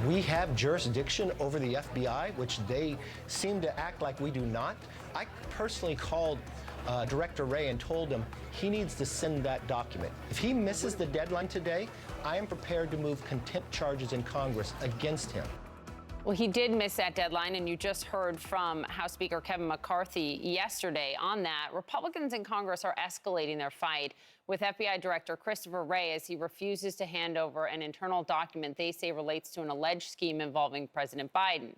We have jurisdiction over the FBI, which they seem to act like we do not. I personally called Director Wray and told him he needs to send that document. If he misses the deadline today, I am prepared to move contempt charges in Congress against him. Well, he did miss that deadline, and you just heard from House Speaker Kevin McCarthy yesterday on that. Republicans in Congress are escalating their fight with FBI Director Christopher Wray as he refuses to hand over an internal document they say relates to an alleged scheme involving President Biden.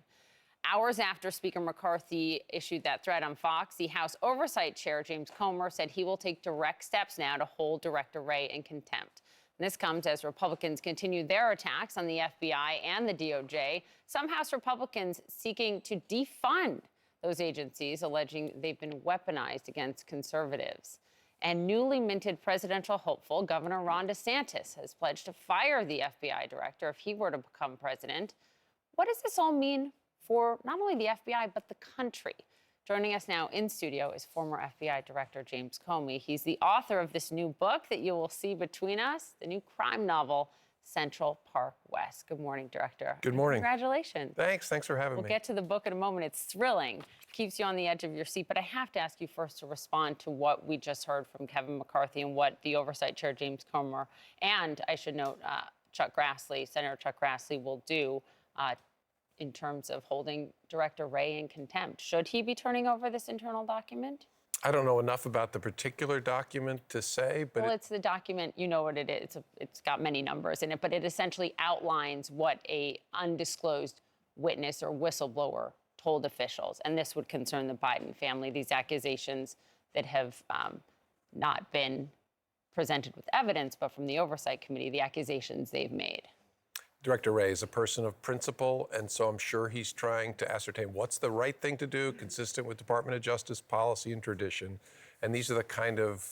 Hours after Speaker McCarthy issued that threat on Fox, the House Oversight Chair, James Comer, said he will take direct steps now to hold Director Wray in contempt. This comes as Republicans continue their attacks on the FBI and the DOJ. Some House Republicans seeking to defund those agencies, alleging they've been weaponized against conservatives. And newly minted presidential hopeful Governor Ron DeSantis has pledged to fire the FBI director if he were to become president. What does this all mean for not only the FBI, but the country? Joining us now in studio is former FBI Director James Comey. He's the author of this new book that you will see between us, the new crime novel, Central Park West. Good morning, Director. Good morning. Congratulations. Thanks for having me. We'll get to the book in a moment. It's thrilling, keeps you on the edge of your seat. But I have to ask you first to respond to what we just heard from Kevin McCarthy and what the Oversight Chair James Comer and, I should note, Chuck Grassley, Senator Chuck Grassley, will do in terms of holding Director Wray in contempt. Should he be turning over this internal document? I don't know enough about the particular document to say, but... Well, it's the document, you know what it is. It's got many numbers in it, but it essentially outlines what a undisclosed witness or whistleblower told officials. And this would concern the Biden family, these accusations that have not been presented with evidence, but from the Oversight Committee, the accusations they've made. Director Wray is a person of principle, and so I'm sure he's trying to ascertain what's the right thing to do, consistent with Department of Justice policy and tradition. And these are the kind of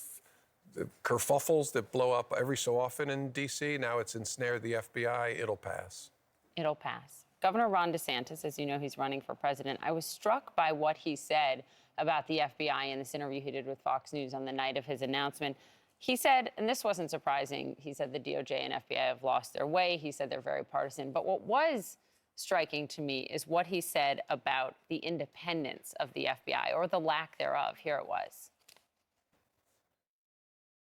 kerfuffles that blow up every so often in D.C. Now it's ensnared the FBI. It'll pass. It'll pass. Governor Ron DeSantis, as you know, he's running for president. I was struck by what he said about the FBI in this interview he did with Fox News on the night of his announcement. He said, and this wasn't surprising, he said the DOJ and FBI have lost their way. He said they're very partisan. But what was striking to me is what he said about the independence of the FBI, or the lack thereof. Here it was.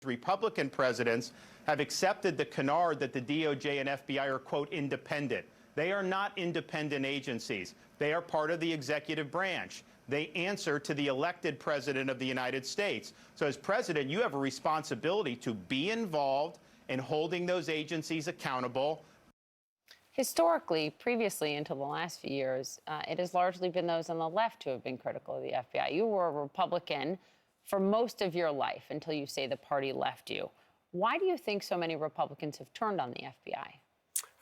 Republican presidents have accepted the canard that the DOJ and FBI are, quote, independent. They are not independent agencies. They are part of the executive branch. They answer to the elected president of the United States. So as president, you have a responsibility to be involved in holding those agencies accountable. Historically, previously, until the last few years, it has largely been those on the left who have been critical of the FBI. You were a Republican for most of your life until you say the party left you. Why do you think so many Republicans have turned on the FBI?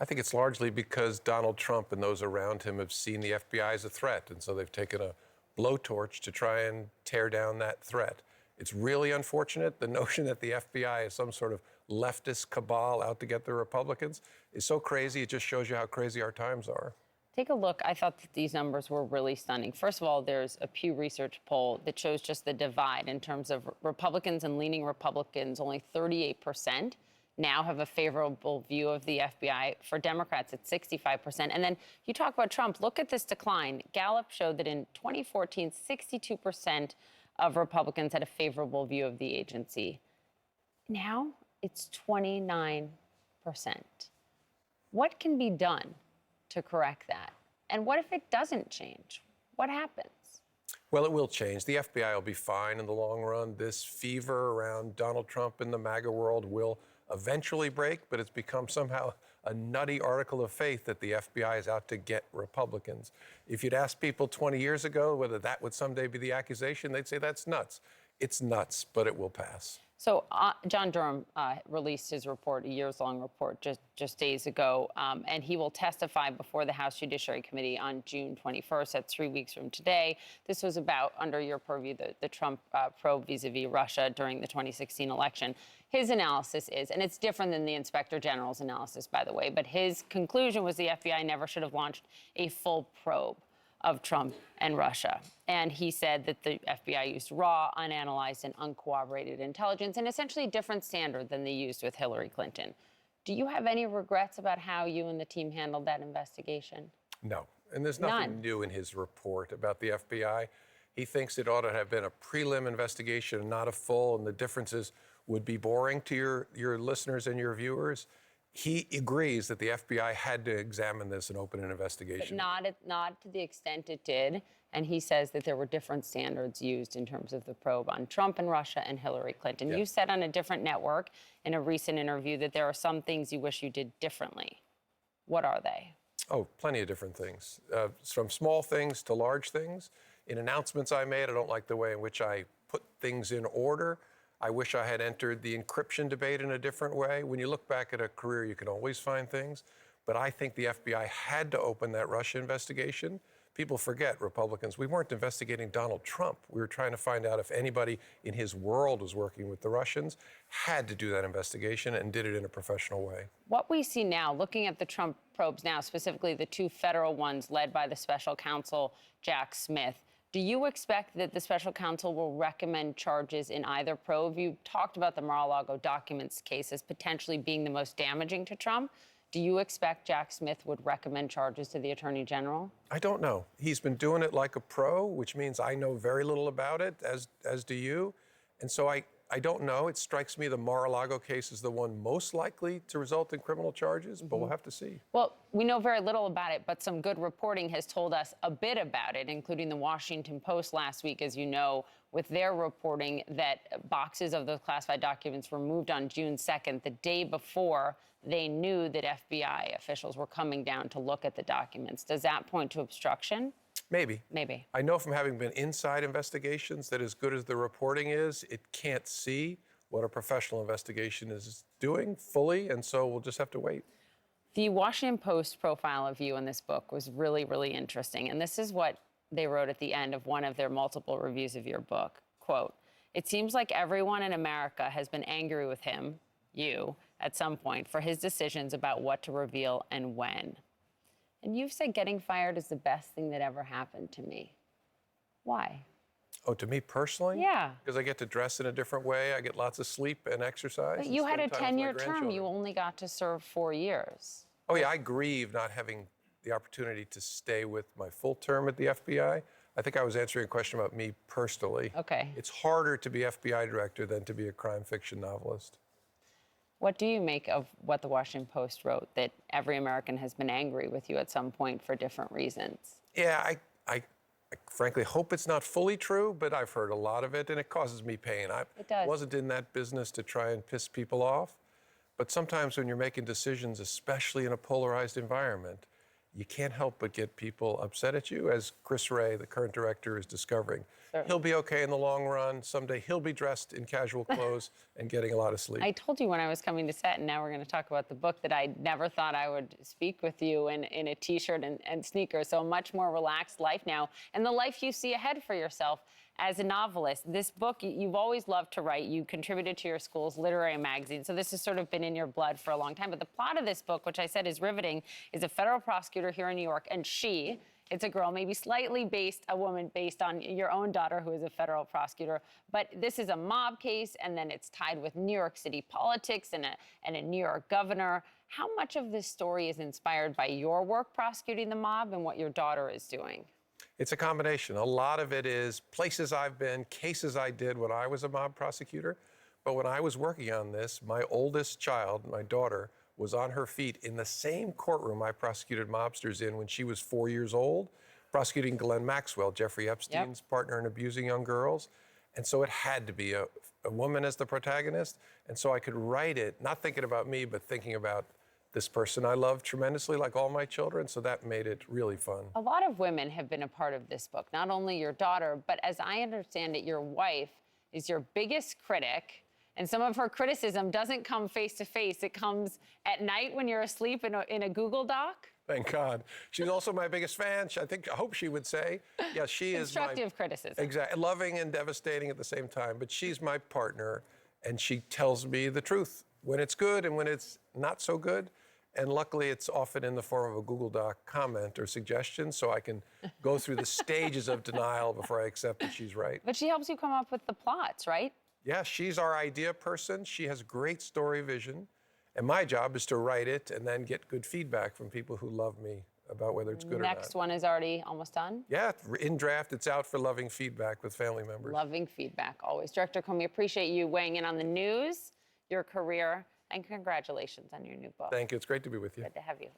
I think it's largely because Donald Trump and those around him have seen the FBI as a threat, and so they've taken a blowtorch to try and tear down that threat. It's really unfortunate. The notion that the FBI is some sort of leftist cabal out to get the Republicans is so crazy. It just shows you how crazy our times are. Take a look. I thought that these numbers were really stunning. First of all, there's a Pew Research poll that shows just the divide in terms of Republicans and leaning Republicans. Only 38% now have a favorable view of the FBI. For Democrats, it's 65%. And then you talk about Trump. Look at this decline. Gallup showed that in 2014, 62% of Republicans had a favorable view of the agency. Now it's 29%. What can be done to correct that? And what if it doesn't change? What happens? Well, it will change. The FBI will be fine in the long run. This fever around Donald Trump and the MAGA world will eventually break, but it's become somehow a nutty article of faith that the FBI is out to get Republicans. If you'd asked people 20 years ago whether that would someday be the accusation, they'd say that's nuts. It's nuts, but it will pass. So John Durham released his report, a years-long report, just days ago, and he will testify before the House Judiciary Committee on June 21st. That's 3 weeks from today. This was about, under your purview, the Trump probe vis-a-vis Russia during the 2016 election. His analysis is, and it's different than the Inspector General's analysis, by the way, but his conclusion was the FBI never should have launched a full probe of Trump and Russia. And he said that the FBI used raw, unanalyzed, and uncorroborated intelligence, and essentially a different standard than they used with Hillary Clinton. Do you have any regrets about how you and the team handled that investigation? No. And there's nothing None. new in his report about the FBI. He thinks it ought to have been a prelim investigation and not a full, and the differences would be boring to your listeners and your viewers. He agrees that the FBI had to examine this and open an investigation. But not to the extent it did. And he says that there were different standards used in terms of the probe on Trump and Russia and Hillary Clinton. Yeah. You said on a different network in a recent interview that there are some things you wish you did differently. What are they? Oh, plenty of different things. From small things to large things. In announcements I made, I don't like the way in which I put things in order. I wish I had entered the encryption debate in a different way. When you look back at a career, you can always find things. But I think the FBI had to open that Russia investigation. People forget, Republicans, we weren't investigating Donald Trump. We were trying to find out if anybody in his world was working with the Russians, had to do that investigation and did it in a professional way. What we see now, looking at the Trump probes now, specifically the two federal ones led by the special counsel, Jack Smith, do you expect that the special counsel will recommend charges in either probe? You talked about the Mar-a-Lago documents case as potentially being the most damaging to Trump. Do you expect Jack Smith would recommend charges to the Attorney General? I don't know. He's been doing it like a pro, which means I know very little about it, as do you. And so I don't know. It strikes me the Mar-a-Lago case is the one most likely to result in criminal charges, but we'll have to see. Well, we know very little about it, but some good reporting has told us a bit about it, including the Washington Post last week, as you know, with their reporting that boxes of those classified documents were moved on June 2nd, the day before they knew that FBI officials were coming down to look at the documents. Does that point to obstruction? Maybe. Maybe. I know from having been inside investigations that as good as the reporting is, it can't see what a professional investigation is doing fully, and so we'll just have to wait. The Washington Post profile of you in this book was really, really interesting. And this is what they wrote at the end of one of their multiple reviews of your book. Quote, "It seems like everyone in America has been angry with him, you, at some point, for his decisions about what to reveal and when." And you've said getting fired is the best thing that ever happened to me. Why? Oh, to me personally? Yeah. Because I get to dress in a different way. I get lots of sleep and exercise. But and you had a spend time with my 10-year term. You grandchildren. only got to serve 4 years. Oh, yeah, I grieve not having the opportunity to stay with my full term at the FBI. I think I was answering a question about me personally. Okay. It's harder to be FBI director than to be a crime fiction novelist. What do you make of what the Washington Post wrote, that every American has been angry with you at some point for different reasons? Yeah, I frankly hope it's not fully true, but I've heard a lot of it, and it causes me pain. It does. I wasn't in that business to try and piss people off, but sometimes when you're making decisions, especially in a polarized environment, you can't help but get people upset at you, as Chris Wray, the current director, is discovering. Certainly. He'll be okay in the long run. Someday he'll be dressed in casual clothes and getting a lot of sleep. I told you when I was coming to set, and now we're going to talk about the book, that I never thought I would speak with you in a T-shirt and sneakers. So a much more relaxed life now, and the life you see ahead for yourself as a novelist. This book, you've always loved to write. You contributed to your school's literary magazine, so this has sort of been in your blood for a long time. But the plot of this book, which I said is riveting, is a federal prosecutor here in New York, and it's a girl, maybe slightly a woman based on your own daughter, who is a federal prosecutor. But this is a mob case, and then it's tied with New York City politics and a New York governor. How much of this story is inspired by your work prosecuting the mob and what your daughter is doing? It's a combination. A lot of it is places I've been, cases I did when I was a mob prosecutor. But when I was working on this, my oldest child, my daughter, was on her feet in the same courtroom I prosecuted mobsters in when she was 4 years old, prosecuting Ghislaine Maxwell, Jeffrey Epstein's partner in abusing young girls. And so it had to be a woman as the protagonist. And so I could write it, not thinking about me, but thinking about this person I love tremendously, like all my children. So that made it really fun. A lot of women have been a part of this book, not only your daughter, but as I understand it, your wife is your biggest critic. And some of her criticism doesn't come face to face. It comes at night when you're asleep in a Google Doc. Thank God. She's also my biggest fan. I hope she would say. Yeah, she is Constructive criticism. Exactly. Loving and devastating at the same time. But she's my partner, and she tells me the truth when it's good and when it's not so good. And luckily, it's often in the form of a Google Doc comment or suggestion, so I can go through the stages of denial before I accept that she's right. But she helps you come up with the plots, right? Yeah, she's our idea person. She has great story vision. And my job is to write it and then get good feedback from people who love me about whether it's good or not. Next one is already almost done. Yeah, in draft, it's out for loving feedback with family members. Loving feedback always. Director Comey, appreciate you weighing in on the news, your career, and congratulations on your new book. Thank you. It's great to be with you. Good to have you.